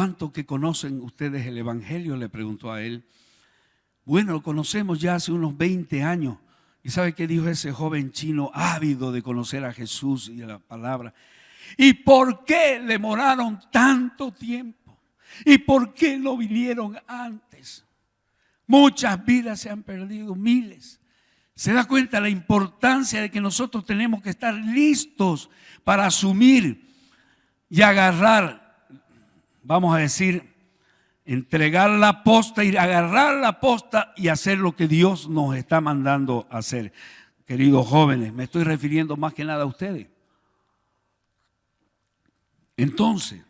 ¿cuánto que conocen ustedes el Evangelio?, le preguntó a él. Bueno, lo conocemos ya hace unos 20 años. ¿Y sabe qué dijo ese joven chino ávido de conocer a Jesús y a la palabra? ¿Y por qué demoraron tanto tiempo? ¿Y por qué no vinieron antes? Muchas vidas se han perdido, miles. ¿Se da cuenta la importancia de que nosotros tenemos que estar listos para asumir y agarrar, vamos a decir, entregar la posta y agarrar la posta y hacer lo que Dios nos está mandando a hacer? Queridos jóvenes, me estoy refiriendo más que nada a ustedes. Entonces,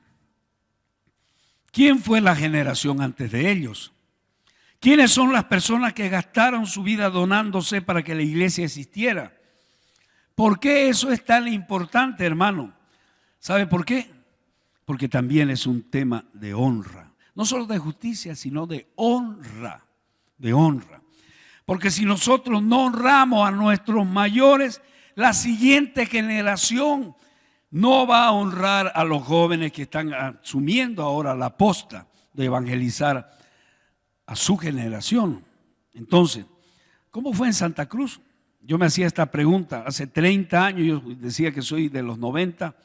¿quién fue la generación antes de ellos? ¿Quiénes son las personas que gastaron su vida donándose para que la iglesia existiera? ¿Por qué eso es tan importante, hermano? ¿Sabe por qué? Porque también es un tema de honra. No solo de justicia, sino de honra. De honra. Porque si nosotros no honramos a nuestros mayores, la siguiente generación no va a honrar a los jóvenes que están asumiendo ahora la posta de evangelizar a su generación. Entonces, ¿cómo fue en Santa Cruz? Yo me hacía esta pregunta hace 30 años, yo decía que soy de los 90,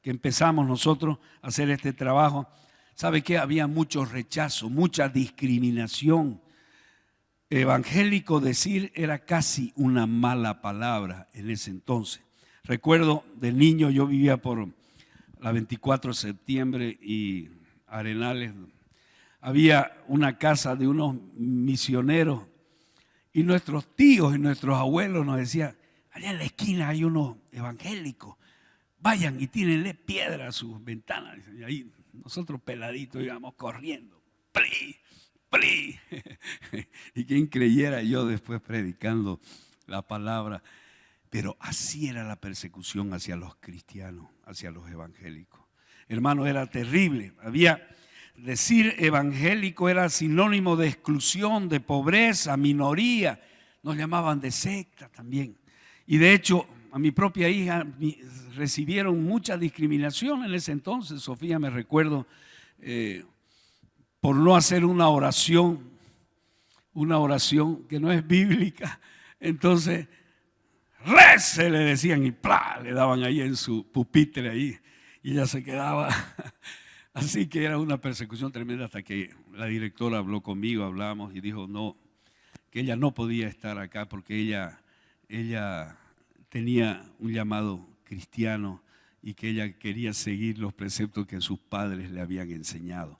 que empezamos nosotros a hacer este trabajo. ¿Sabe qué? Había mucho rechazo, mucha discriminación. Evangélico decir era casi una mala palabra en ese entonces. Recuerdo de niño, yo vivía por la 24 de septiembre y Arenales. Había una casa de unos misioneros y nuestros tíos y nuestros abuelos nos decían: allá en la esquina hay unos evangélicos, vayan y tírenle piedra a sus ventanas. Y ahí nosotros peladitos íbamos corriendo, ¡pli! ¡pli! Y quien creyera yo después predicando la palabra. Pero así era la persecución hacia los cristianos, hacia los evangélicos. Hermano, era terrible. Decir evangélico era sinónimo de exclusión, de pobreza, minoría. Nos llamaban de secta también. Y de hecho, a mi propia hija recibieron mucha discriminación en ese entonces. Sofía, me recuerdo, por no hacer una oración que no es bíblica. Entonces, rece, le decían, y ¡plá! Le daban ahí en su pupitre ahí, y ella se quedaba. Así que era una persecución tremenda hasta que la directora habló conmigo, hablamos y dijo no, que ella no podía estar acá porque ella tenía un llamado cristiano y que ella quería seguir los preceptos que sus padres le habían enseñado.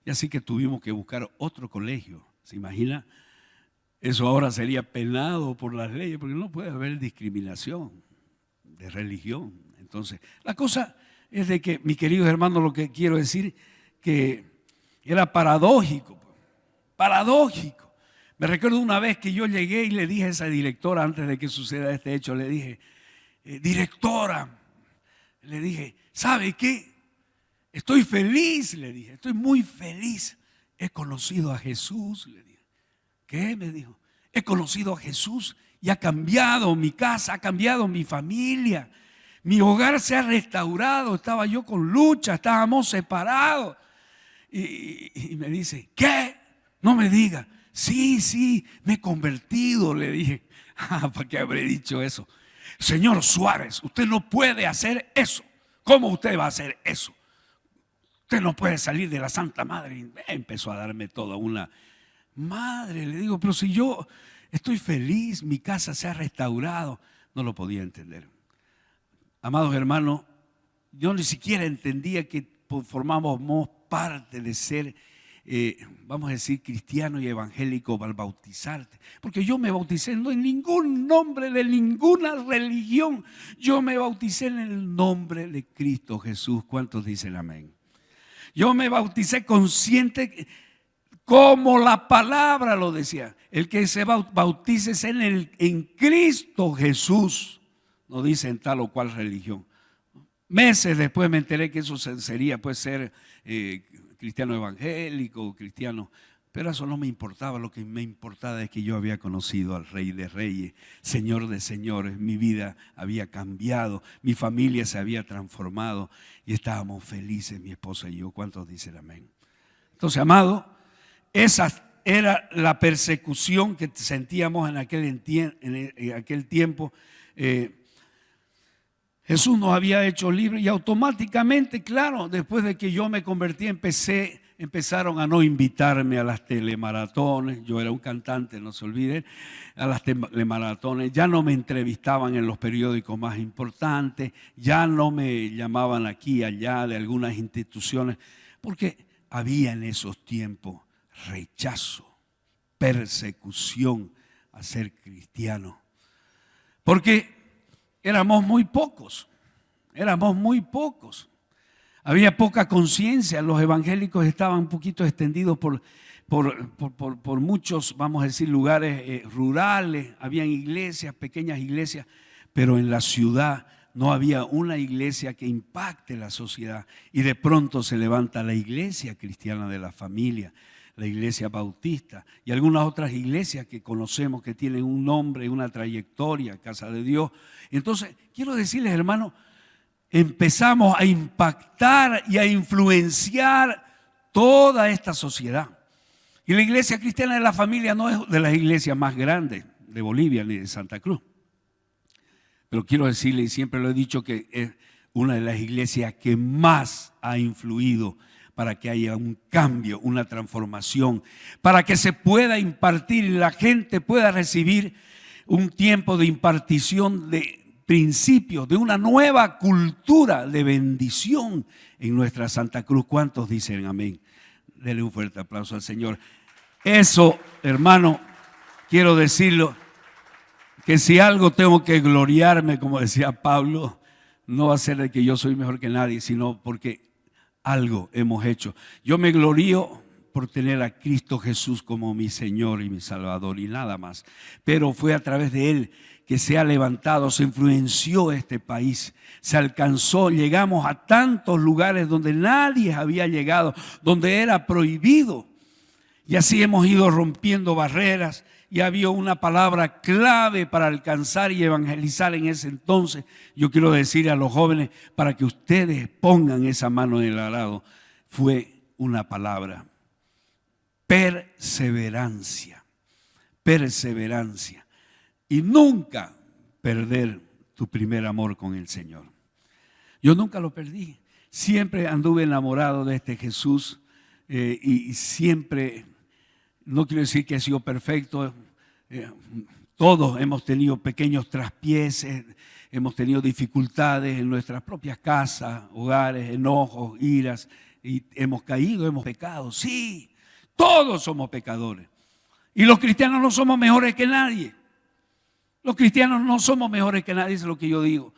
Y así que tuvimos que buscar otro colegio. ¿Se imagina? Eso ahora sería penado por las leyes porque no puede haber discriminación de religión. Entonces, la cosa es de que, mis queridos hermanos, lo que quiero decir que era paradójico. Me recuerdo una vez que yo llegué y le dije a esa directora, antes de que suceda este hecho, le dije: directora, le dije, ¿sabe qué? Estoy feliz, le dije, estoy muy feliz. He conocido a Jesús, le dije. ¿Qué? Me dijo. He conocido a Jesús y ha cambiado mi casa, ha cambiado mi familia. Mi hogar se ha restaurado, estaba yo con lucha, estábamos separados. Y me dice: ¿qué? No me diga. Sí, me he convertido, le dije. ¿Para qué habré dicho eso? Señor Suárez, usted no puede hacer eso. ¿Cómo usted va a hacer eso? Usted no puede salir de la Santa Madre. Y empezó a darme toda una madre. Le digo, pero si yo estoy feliz, mi casa se ha restaurado. No lo podía entender. Amados hermanos, yo ni siquiera entendía que formábamos parte de ser, vamos a decir, cristiano y evangélico al bautizarte. Porque yo me bauticé no en ningún nombre de ninguna religión. Yo me bauticé en el nombre de Cristo Jesús. ¿Cuántos dicen amén? Yo me bauticé consciente, como la palabra lo decía. El que se bautice es en Cristo Jesús. No dice en tal o cual religión. Meses después me enteré que eso sería pues ser cristiano evangélico, cristiano Pero eso no me importaba, lo que me importaba es que yo había conocido al Rey de Reyes, Señor de Señores. Mi vida había cambiado, mi familia se había transformado y estábamos felices, mi esposa y yo. ¿Cuántos dicen amén? Entonces, amado, esa era la persecución que sentíamos en aquel tiempo. Jesús nos había hecho libres y automáticamente, claro, después de que yo me convertí, empezaron a no invitarme a las telemaratones. Yo era un cantante, no se olviden, a las telemaratones. Ya no me entrevistaban en los periódicos más importantes, ya no me llamaban aquí y allá de algunas instituciones, porque había en esos tiempos rechazo, persecución a ser cristiano. Porque éramos muy pocos. Había poca conciencia. Los evangélicos estaban un poquito extendidos por muchos, vamos a decir, lugares rurales. Habían iglesias, pequeñas iglesias, pero en la ciudad no había una iglesia que impacte la sociedad. Y de pronto se levanta la iglesia cristiana de la familia, la iglesia bautista y algunas otras iglesias que conocemos que tienen un nombre, una trayectoria, Casa de Dios. Entonces, quiero decirles, hermanos, empezamos a impactar y a influenciar toda esta sociedad. Y la iglesia cristiana de la familia no es de las iglesias más grandes de Bolivia ni de Santa Cruz. Pero quiero decirle, y siempre lo he dicho, que es una de las iglesias que más ha influido para que haya un cambio, una transformación, para que se pueda impartir y la gente pueda recibir un tiempo de impartición de principios, de una nueva cultura de bendición en nuestra Santa Cruz. ¿Cuántos dicen amén? Denle un fuerte aplauso al Señor. Eso, hermano, quiero decirlo, que si algo tengo que gloriarme, como decía Pablo, no va a ser de que yo soy mejor que nadie, sino porque algo hemos hecho. Yo me glorío por tener a Cristo Jesús como mi Señor y mi Salvador y nada más. Pero fue a través de Él que se ha levantado, se influenció este país, se alcanzó, llegamos a tantos lugares donde nadie había llegado, donde era prohibido. Y así hemos ido rompiendo barreras y había una palabra clave para alcanzar y evangelizar en ese entonces. Yo quiero decir a los jóvenes para que ustedes pongan esa mano en el arado. Fue una palabra: perseverancia, perseverancia. Y nunca perder tu primer amor con el Señor. Yo nunca lo perdí. Siempre anduve enamorado de este Jesús y siempre, no quiero decir que he sido perfecto, todos hemos tenido pequeños traspieces, hemos tenido dificultades en nuestras propias casas, hogares, enojos, iras, y hemos caído, hemos pecado. Sí, todos somos pecadores. Y los cristianos no somos mejores que nadie. Los cristianos no somos mejores que nadie, es lo que yo digo.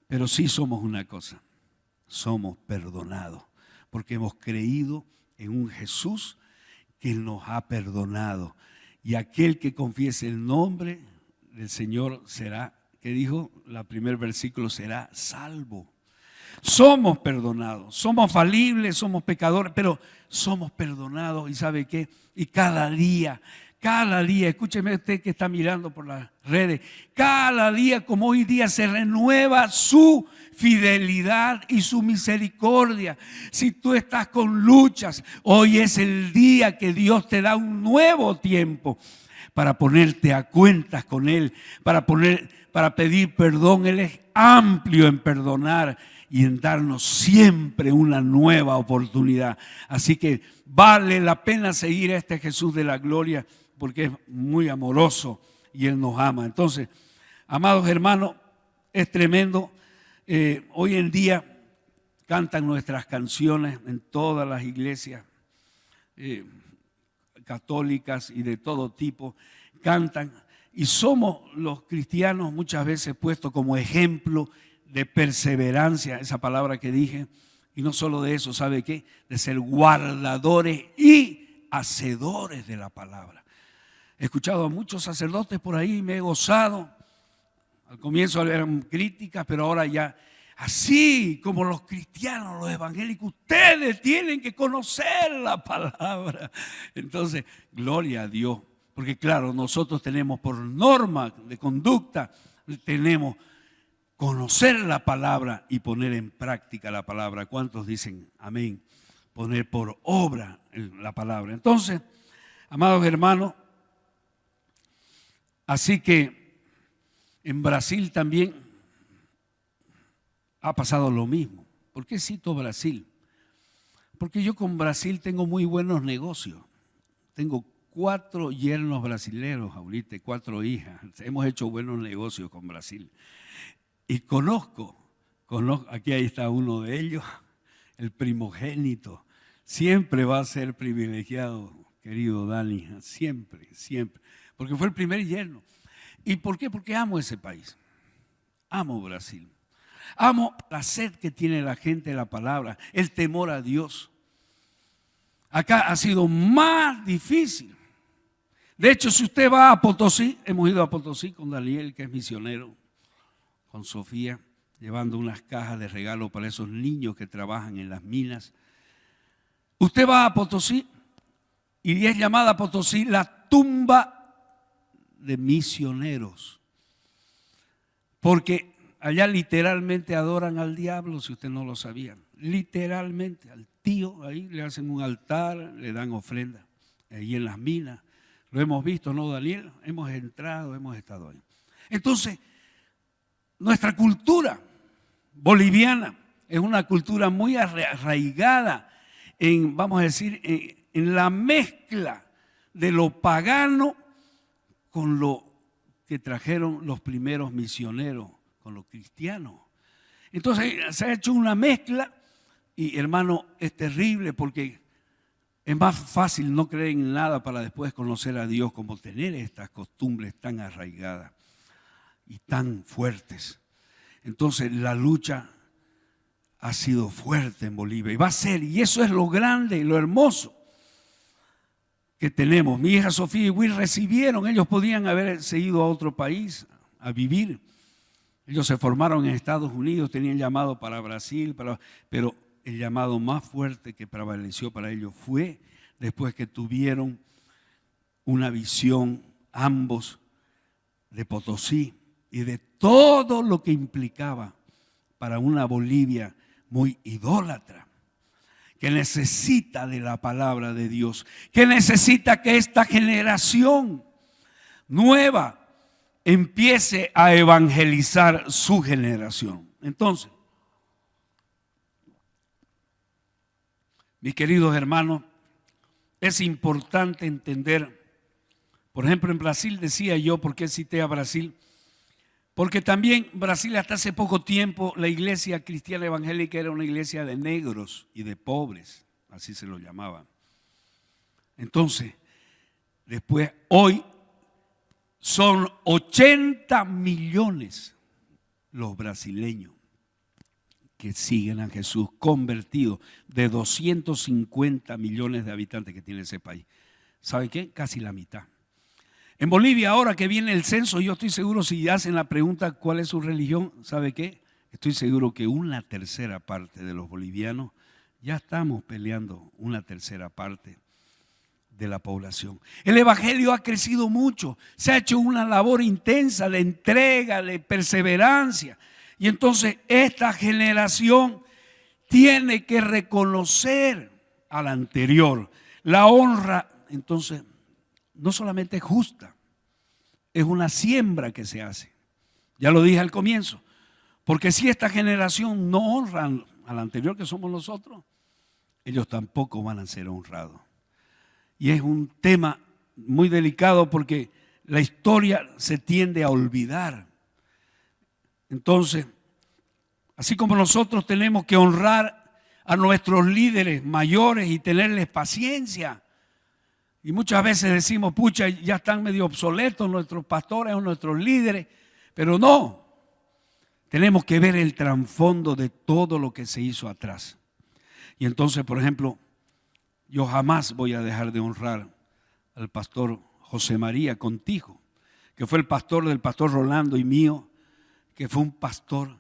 Pero sí somos una cosa: somos perdonados, porque hemos creído en un Jesús que nos ha perdonado. Y aquel que confiese el nombre del Señor será, ¿qué dijo? El primer versículo: será salvo. Somos perdonados, somos falibles, somos pecadores, pero somos perdonados. ¿Y sabe qué? Y cada día, escúcheme usted que está mirando por las redes, cada día como hoy día se renueva su fidelidad y su misericordia. Si tú estás con luchas, hoy es el día que Dios te da un nuevo tiempo para ponerte a cuentas con Él, para pedir perdón. Él es amplio en perdonar y en darnos siempre una nueva oportunidad. Así que vale la pena seguir a este Jesús de la gloria, porque es muy amoroso y Él nos ama. Entonces, amados hermanos, es tremendo. Hoy en día cantan nuestras canciones en todas las iglesias católicas y de todo tipo, cantan. Y somos los cristianos muchas veces puestos como ejemplo de perseverancia, esa palabra que dije. Y no solo de eso, ¿sabe qué? De ser guardadores y hacedores de la palabra. He escuchado a muchos sacerdotes por ahí y me he gozado. Al comienzo eran críticas, pero ahora ya Así como los cristianos, los evangélicos, ustedes tienen que conocer la palabra. Entonces, gloria a Dios. Porque claro, nosotros tenemos por norma de conducta, tenemos conocer la palabra y poner en práctica la palabra. ¿Cuántos dicen amén? Poner por obra la palabra. Entonces, amados hermanos, así que en Brasil también ha pasado lo mismo. ¿Por qué cito Brasil? Porque yo con Brasil tengo muy buenos negocios. Tengo 4 yernos brasileños ahorita, 4 hijas. Hemos hecho buenos negocios con Brasil. Y conozco, aquí ahí está uno de ellos, el primogénito. Siempre va a ser privilegiado, querido Dani, siempre, siempre. Porque fue el primer yerno. ¿Y por qué? Porque amo ese país. Amo Brasil. Amo la sed que tiene la gente de la palabra, el temor a Dios. Acá ha sido más difícil. De hecho, si usted va a Potosí, hemos ido a Potosí con Daniel, que es misionero, con Sofía, llevando unas cajas de regalo para esos niños que trabajan en las minas. Usted va a Potosí y es llamada Potosí la tumba de misioneros. Porque allá literalmente adoran al diablo, si usted no lo sabía. Literalmente, al tío, ahí le hacen un altar, le dan ofrenda. Ahí en las minas. Lo hemos visto, ¿no, Daniel? Hemos entrado, hemos estado ahí. Entonces, nuestra cultura boliviana es una cultura muy arraigada en, vamos a decir, en la mezcla de lo pagano con lo que trajeron los primeros misioneros, con lo cristiano. Entonces se ha hecho una mezcla y, hermano, es terrible porque es más fácil no creer en nada para después conocer a Dios, como tener estas costumbres tan arraigadas y tan fuertes. Entonces la lucha ha sido fuerte en Bolivia y va a ser, y eso es lo grande y lo hermoso que tenemos. Mi hija Sofía y Will recibieron, ellos podían haberse ido a otro país a vivir. Ellos se formaron en Estados Unidos, tenían llamado para Brasil, pero el llamado más fuerte que prevaleció para ellos fue después que tuvieron una visión ambos de Potosí y de todo lo que implicaba para una Bolivia muy idólatra, que necesita de la palabra de Dios, que necesita que esta generación nueva empiece a evangelizar su generación. Entonces, mis queridos hermanos, es importante entender, por ejemplo, en Brasil decía yo, ¿por qué cité a Brasil? Porque también Brasil hasta hace poco tiempo la iglesia cristiana evangélica era una iglesia de negros y de pobres, así se lo llamaban. Entonces, después, hoy son 80 millones los brasileños que siguen a Jesús, convertidos de 250 millones de habitantes que tiene ese país. ¿Sabe qué? Casi la mitad. En Bolivia, ahora que viene el censo, yo estoy seguro, si hacen la pregunta cuál es su religión, ¿sabe qué? Estoy seguro que una tercera parte de los bolivianos, ya estamos peleando una tercera parte de la población. El evangelio ha crecido mucho, se ha hecho una labor intensa de entrega, de perseverancia. Y entonces esta generación tiene que reconocer a la anterior. La honra, entonces, no solamente es justa, es una siembra que se hace. Ya lo dije al comienzo, porque si esta generación no honra a la anterior que somos nosotros, ellos tampoco van a ser honrados. Y es un tema muy delicado porque la historia se tiende a olvidar. Entonces, así como nosotros tenemos que honrar a nuestros líderes mayores y tenerles paciencia, y muchas veces decimos, pucha, ya están medio obsoletos nuestros pastores o nuestros líderes, pero no, tenemos que ver el trasfondo de todo lo que se hizo atrás. Y entonces, por ejemplo, yo jamás voy a dejar de honrar al pastor José María Contijo, que fue el pastor del pastor Rolando y mío, que fue un pastor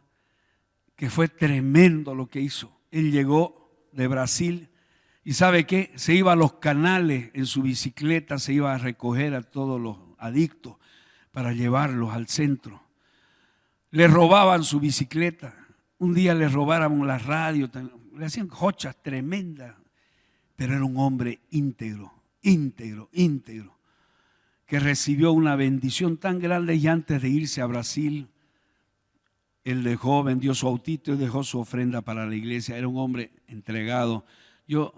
que fue tremendo lo que hizo. Él llegó de Brasil y ¿sabe qué? Se iba a los canales en su bicicleta, se iba a recoger a todos los adictos para llevarlos al centro. Le robaban su bicicleta. Un día le robaron la radio, le hacían jochas tremendas, pero era un hombre íntegro, que recibió una bendición tan grande y antes de irse a Brasil, él dejó, vendió su autito y dejó su ofrenda para la iglesia. Era un hombre entregado. Yo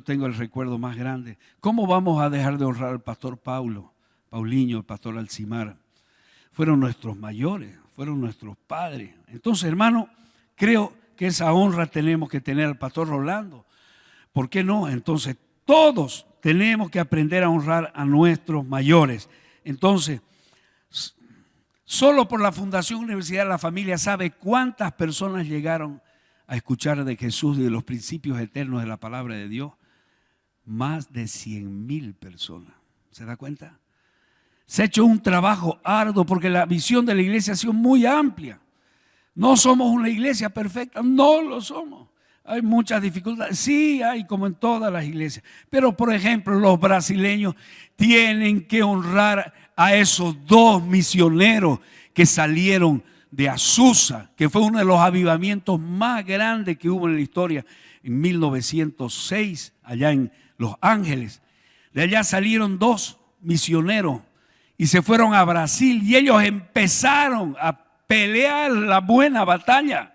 tengo el recuerdo más grande. ¿Cómo vamos a dejar de honrar al pastor Paulinho, el pastor Alcimar? Fueron nuestros mayores, fueron nuestros padres. Entonces, hermano, creo que esa honra tenemos que tener al pastor Rolando. ¿Por qué no? Entonces, todos tenemos que aprender a honrar a nuestros mayores. Entonces, solo por la Fundación Universidad de la Familia sabe cuántas personas llegaron a escuchar de Jesús y de los principios eternos de la palabra de Dios. Más de 100,000 personas. ¿Se da cuenta? Se ha hecho un trabajo arduo porque la visión de la iglesia ha sido muy amplia. No somos una iglesia perfecta, no lo somos. Hay muchas dificultades, sí hay como en todas las iglesias. Pero por ejemplo los brasileños tienen que honrar a esos 2 misioneros que salieron de Azusa, que fue uno de los avivamientos más grandes que hubo en la historia en 1906, allá en Los Ángeles. De allá salieron 2 misioneros y se fueron a Brasil y ellos empezaron a pelear la buena batalla.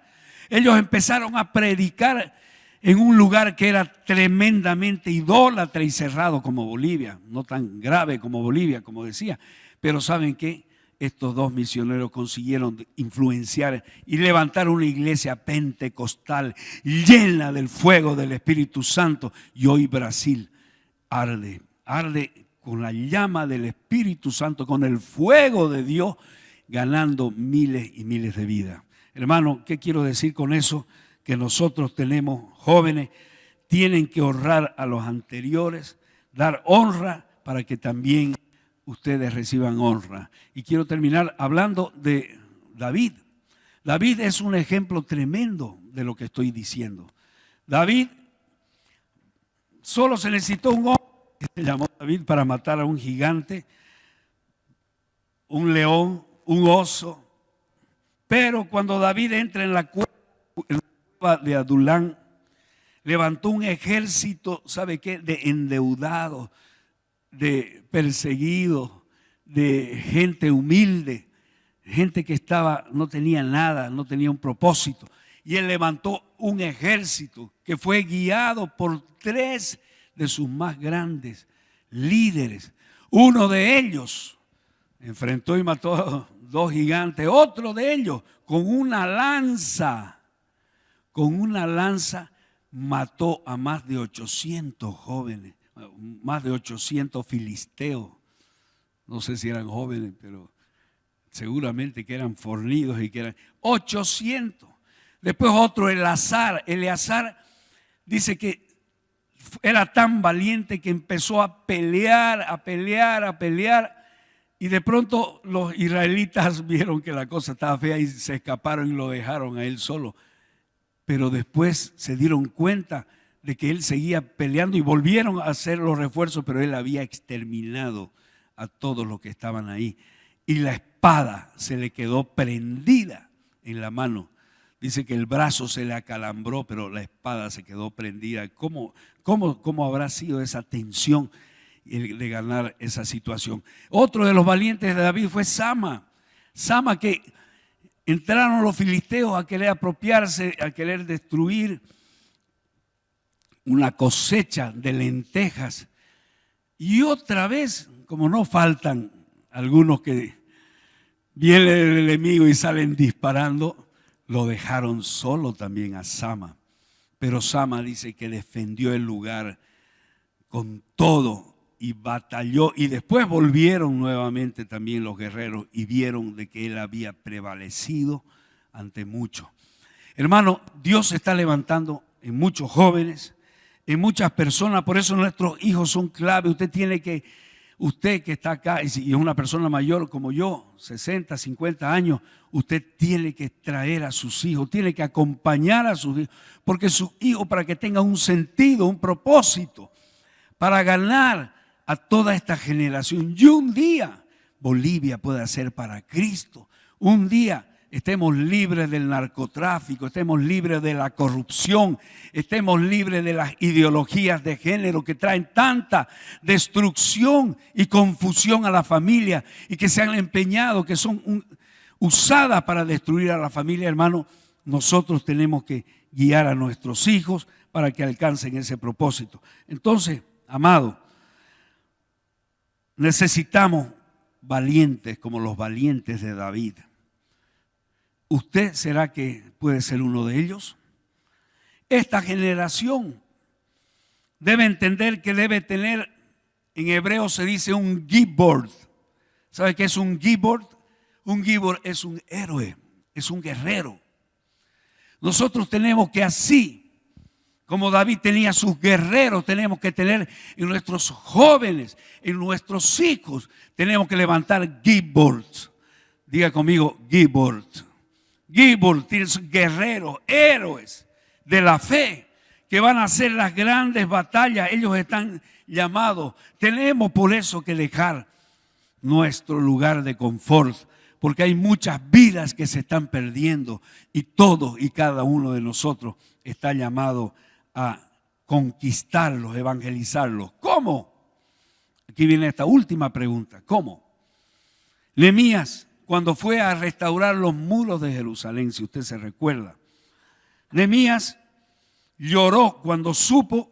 Ellos empezaron a predicar en un lugar que era tremendamente idólatra y cerrado como Bolivia, no tan grave como Bolivia, como decía, pero ¿saben qué? Estos 2 misioneros consiguieron influenciar y levantar una iglesia pentecostal llena del fuego del Espíritu Santo, y hoy Brasil arde con la llama del Espíritu Santo, con el fuego de Dios, ganando miles y miles de vidas. Hermano, ¿qué quiero decir con eso? Que nosotros tenemos jóvenes, tienen que honrar a los anteriores, dar honra para que también ustedes reciban honra. Y quiero terminar hablando de David. David es un ejemplo tremendo de lo que estoy diciendo. David, solo se necesitó un hombre que se llamó David para matar a un gigante, un león, un oso. Pero cuando David entra en la cueva de Adulán, levantó un ejército, ¿sabe qué? De endeudados, de perseguidos, de gente humilde, gente que no tenía nada, no tenía un propósito. Y él levantó un ejército que fue guiado por 3 de sus más grandes líderes. Uno de ellos enfrentó y mató a 2 gigantes. Otro de ellos con una lanza mató a más de 800 jóvenes, más de 800 filisteos. No sé si eran jóvenes, pero seguramente que eran fornidos y que eran 800. Después otro, Eleazar dice que era tan valiente que empezó a pelear. Y de pronto los israelitas vieron que la cosa estaba fea y se escaparon y lo dejaron a él solo. Pero después se dieron cuenta de que él seguía peleando y volvieron a hacer los refuerzos, pero él había exterminado a todos los que estaban ahí. Y la espada se le quedó prendida en la mano. Dice que el brazo se le acalambró, pero la espada se quedó prendida. ¿Cómo habrá sido esa tensión de ganar esa situación? Otro de los valientes de David fue Sama, que entraron los filisteos a querer apropiarse, a querer destruir una cosecha de lentejas. Y otra vez, como no faltan algunos que viene el enemigo y salen disparando, lo dejaron solo también a Sama. Pero Sama dice que defendió el lugar con todo y batalló, y después volvieron nuevamente también los guerreros y vieron de que él había prevalecido ante muchos. Hermano, Dios se está levantando en muchos jóvenes, en muchas personas, por eso nuestros hijos son clave. Usted tiene que usted que está acá y si es una persona mayor como yo, 60, 50 años, usted tiene que traer a sus hijos, tiene que acompañar a sus hijos, porque sus hijos para que tengan un sentido, un propósito, para ganar a toda esta generación. Y un día Bolivia pueda ser para Cristo. Un día estemos libres del narcotráfico, estemos libres de la corrupción, estemos libres de las ideologías de género que traen tanta destrucción y confusión a la familia y que se han empeñado, que son usadas para destruir a la familia, hermano. Nosotros tenemos que guiar a nuestros hijos para que alcancen ese propósito. Entonces, amado, necesitamos valientes como los valientes de David. ¿Usted será que puede ser uno de ellos? Esta generación debe entender que debe tener, en hebreo se dice un gibor. ¿Sabe qué es un gibor? Un gibor es un héroe, es un guerrero. Nosotros tenemos que así, como David tenía sus guerreros, tenemos que tener en nuestros jóvenes, en nuestros hijos, tenemos que levantar gibors. Diga conmigo, gibors. Gibor tiene guerreros, héroes de la fe que van a hacer las grandes batallas. Ellos están llamados. Tenemos por eso que dejar nuestro lugar de confort, porque hay muchas vidas que se están perdiendo y todos y cada uno de nosotros está llamado a conquistarlos, evangelizarlos. ¿Cómo? Aquí viene esta última pregunta. ¿Cómo? Nehemías, cuando fue a restaurar los muros de Jerusalén, si usted se recuerda, Nehemías lloró cuando supo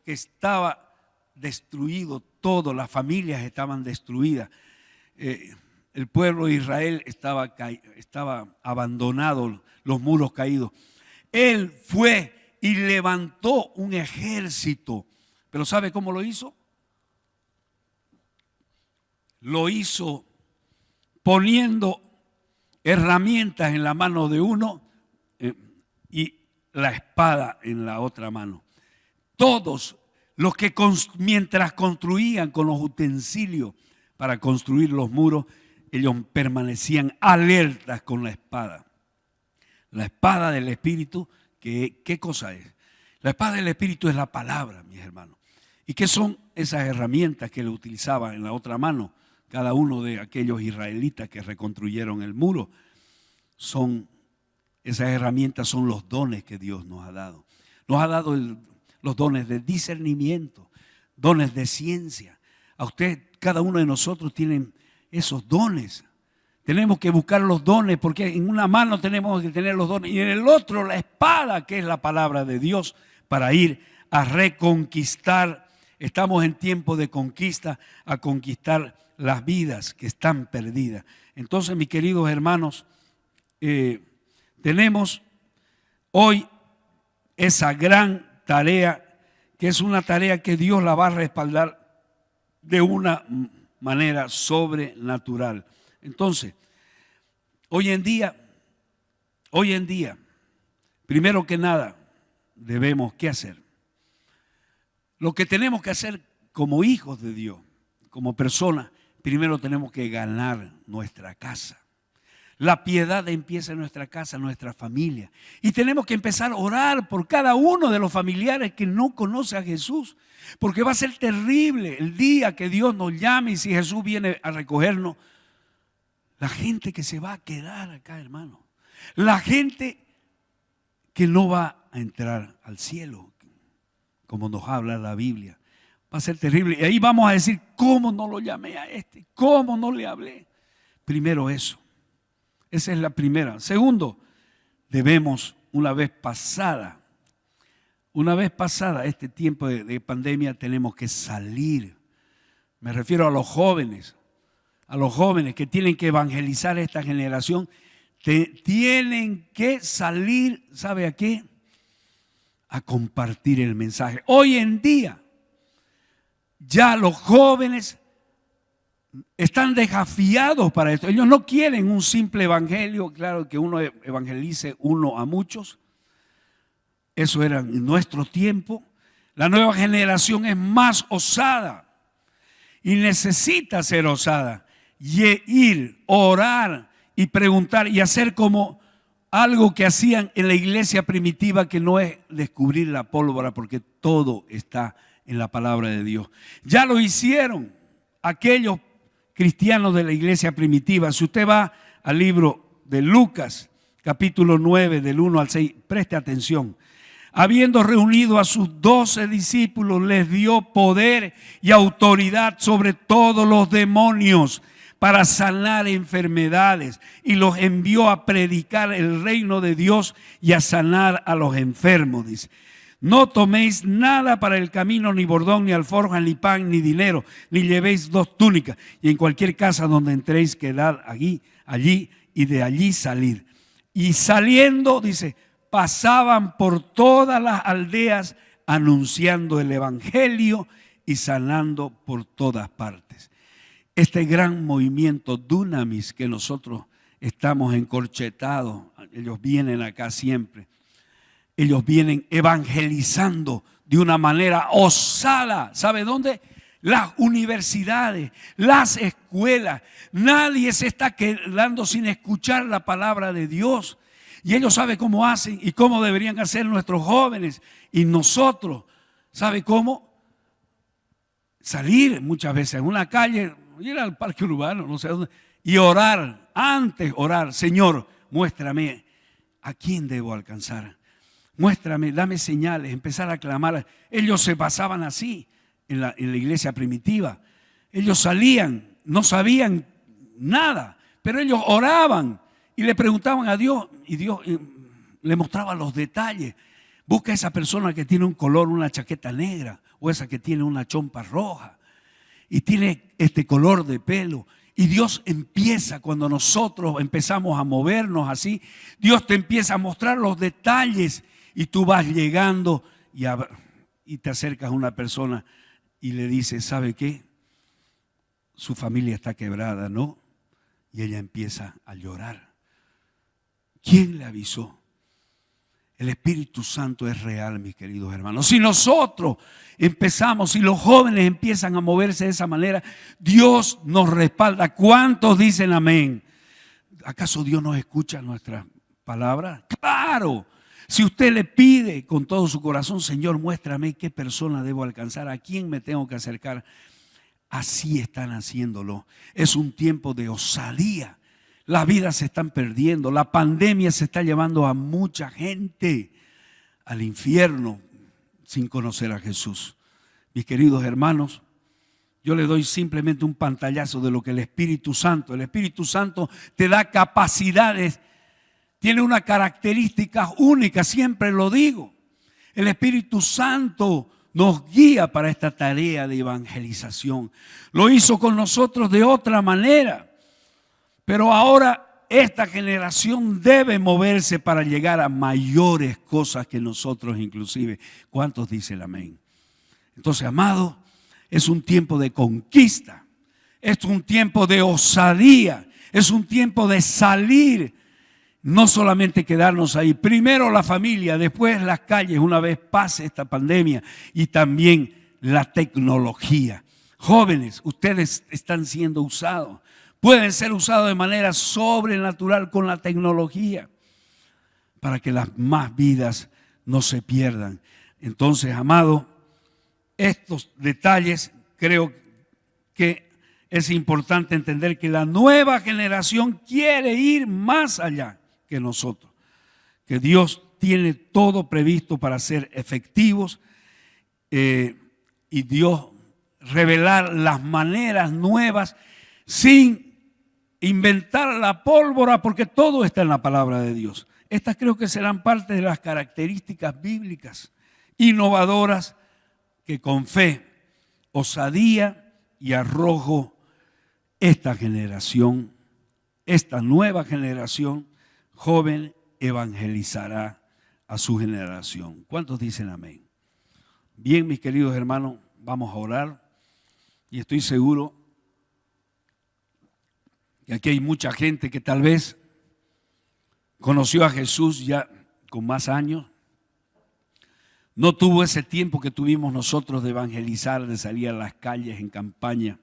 que estaba destruido todo, las familias estaban destruidas, el pueblo de Israel estaba abandonado, los muros caídos. Él fue y levantó un ejército, pero ¿sabe cómo lo hizo? Lo hizo poniendo herramientas en la mano de uno y la espada en la otra mano. Todos los que mientras construían con los utensilios para construir los muros, ellos permanecían alertas con la espada. La espada del Espíritu, ¿qué cosa es? La espada del Espíritu es la palabra, mis hermanos. ¿Y qué son esas herramientas que él utilizaba en la otra mano? Cada uno de aquellos israelitas que reconstruyeron el muro, esas herramientas son los dones que Dios nos ha dado. Nos ha dado los dones de discernimiento, dones de ciencia. A usted, cada uno de nosotros tienen esos dones. Tenemos que buscar los dones porque en una mano tenemos que tener los dones y en el otro la espada, que es la palabra de Dios, para ir a reconquistar. Estamos en tiempo de conquista, a conquistar las vidas que están perdidas. Entonces, mis queridos hermanos, tenemos hoy esa gran tarea, que es una tarea que Dios la va a respaldar de una manera sobrenatural. Entonces, hoy en día, primero que nada, debemos, ¿qué hacer? Lo que tenemos que hacer como hijos de Dios, como personas, primero tenemos que ganar nuestra casa. La piedad empieza en nuestra casa, en nuestra familia. Y tenemos que empezar a orar por cada uno de los familiares que no conoce a Jesús. Porque va a ser terrible el día que Dios nos llame y si Jesús viene a recogernos. La gente que se va a quedar acá, hermano. La gente que no va a entrar al cielo, como nos habla la Biblia. Va a ser terrible. Y ahí vamos a decir, ¿cómo no lo llamé a este? ¿Cómo no le hablé? Primero eso. Esa es la primera. Segundo, debemos una vez pasada este tiempo de pandemia, tenemos que salir. Me refiero a los jóvenes que tienen que evangelizar a esta generación. Tienen que salir, ¿sabe a qué? A compartir el mensaje. Hoy en día, ya los jóvenes están desafiados para esto. Ellos no quieren un simple evangelio, claro que uno evangelice uno a muchos. Eso era en nuestro tiempo. La nueva generación es más osada y necesita ser osada, y ir, orar y preguntar y hacer como algo que hacían en la iglesia primitiva, que no es descubrir la pólvora, porque todo está en la palabra de Dios. Ya lo hicieron aquellos cristianos de la iglesia primitiva. Si usted va al libro de Lucas, capítulo 9, del 1 al 6, preste atención. Habiendo reunido a sus 12 discípulos, les dio poder y autoridad sobre todos los demonios para sanar enfermedades, y los envió a predicar el reino de Dios y a sanar a los enfermos. Dice: no toméis nada para el camino, ni bordón, ni alforja, ni pan, ni dinero, ni llevéis 2 túnicas, y en cualquier casa donde entréis, quedad allí, y de allí salir. Y saliendo, dice, pasaban por todas las aldeas anunciando el evangelio y sanando por todas partes. Este gran movimiento Dunamis que nosotros estamos encorchetados, ellos vienen acá siempre, ellos vienen evangelizando de una manera osada. ¿Sabe dónde? Las universidades, las escuelas. Nadie se está quedando sin escuchar la palabra de Dios. Y ellos saben cómo hacen y cómo deberían hacer nuestros jóvenes. Y nosotros, ¿sabe cómo? Salir muchas veces en una calle, ir al parque urbano, no sé dónde, y orar. Antes orar: Señor, muéstrame a quién debo alcanzar. Muéstrame, dame señales, empezar a clamar. Ellos se pasaban así en la iglesia primitiva. Ellos salían, no sabían nada, pero ellos oraban y le preguntaban a Dios, y Dios le mostraba los detalles. Busca a esa persona que tiene un color, una chaqueta negra, o esa que tiene una chompa roja y tiene este color de pelo. Y Dios empieza, cuando nosotros empezamos a movernos así, Dios te empieza a mostrar los detalles. Y tú vas llegando y te acercas a una persona y le dices: ¿sabe qué? Su familia está quebrada, ¿no? Y ella empieza a llorar. ¿Quién le avisó? El Espíritu Santo es real, mis queridos hermanos. Si nosotros empezamos, si los jóvenes empiezan a moverse de esa manera, Dios nos respalda. ¿Cuántos dicen amén? ¿Acaso Dios nos escucha nuestras palabras? ¡Claro! Si usted le pide con todo su corazón: Señor, muéstrame qué persona debo alcanzar, a quién me tengo que acercar. Así están haciéndolo. Es un tiempo de osadía. Las vidas se están perdiendo. La pandemia se está llevando a mucha gente al infierno sin conocer a Jesús. Mis queridos hermanos, yo le doy simplemente un pantallazo de lo que el Espíritu Santo te da capacidades. Tiene una característica única, siempre lo digo. El Espíritu Santo nos guía para esta tarea de evangelización. Lo hizo con nosotros de otra manera. Pero ahora esta generación debe moverse para llegar a mayores cosas que nosotros inclusive. ¿Cuántos dicen amén? Entonces, amado, es un tiempo de conquista. Es un tiempo de osadía. Es un tiempo de salir. No solamente quedarnos ahí, primero la familia, después las calles, una vez pase esta pandemia, y también la tecnología. Jóvenes, ustedes están siendo usados, pueden ser usados de manera sobrenatural con la tecnología para que las más vidas no se pierdan. Entonces, amado, estos detalles creo que es importante entender que la nueva generación quiere ir más allá que nosotros, que Dios tiene todo previsto para ser efectivos y Dios revelar las maneras nuevas sin inventar la pólvora, porque todo está en la palabra de Dios. Estas creo que serán parte de las características bíblicas innovadoras que con fe, osadía y arrojo esta generación, esta nueva generación joven evangelizará a su generación. ¿Cuántos dicen amén? Bien, mis queridos hermanos, vamos a orar y estoy seguro que aquí hay mucha gente que tal vez conoció a Jesús ya con más años. No tuvo ese tiempo que tuvimos nosotros de evangelizar, de salir a las calles en campaña.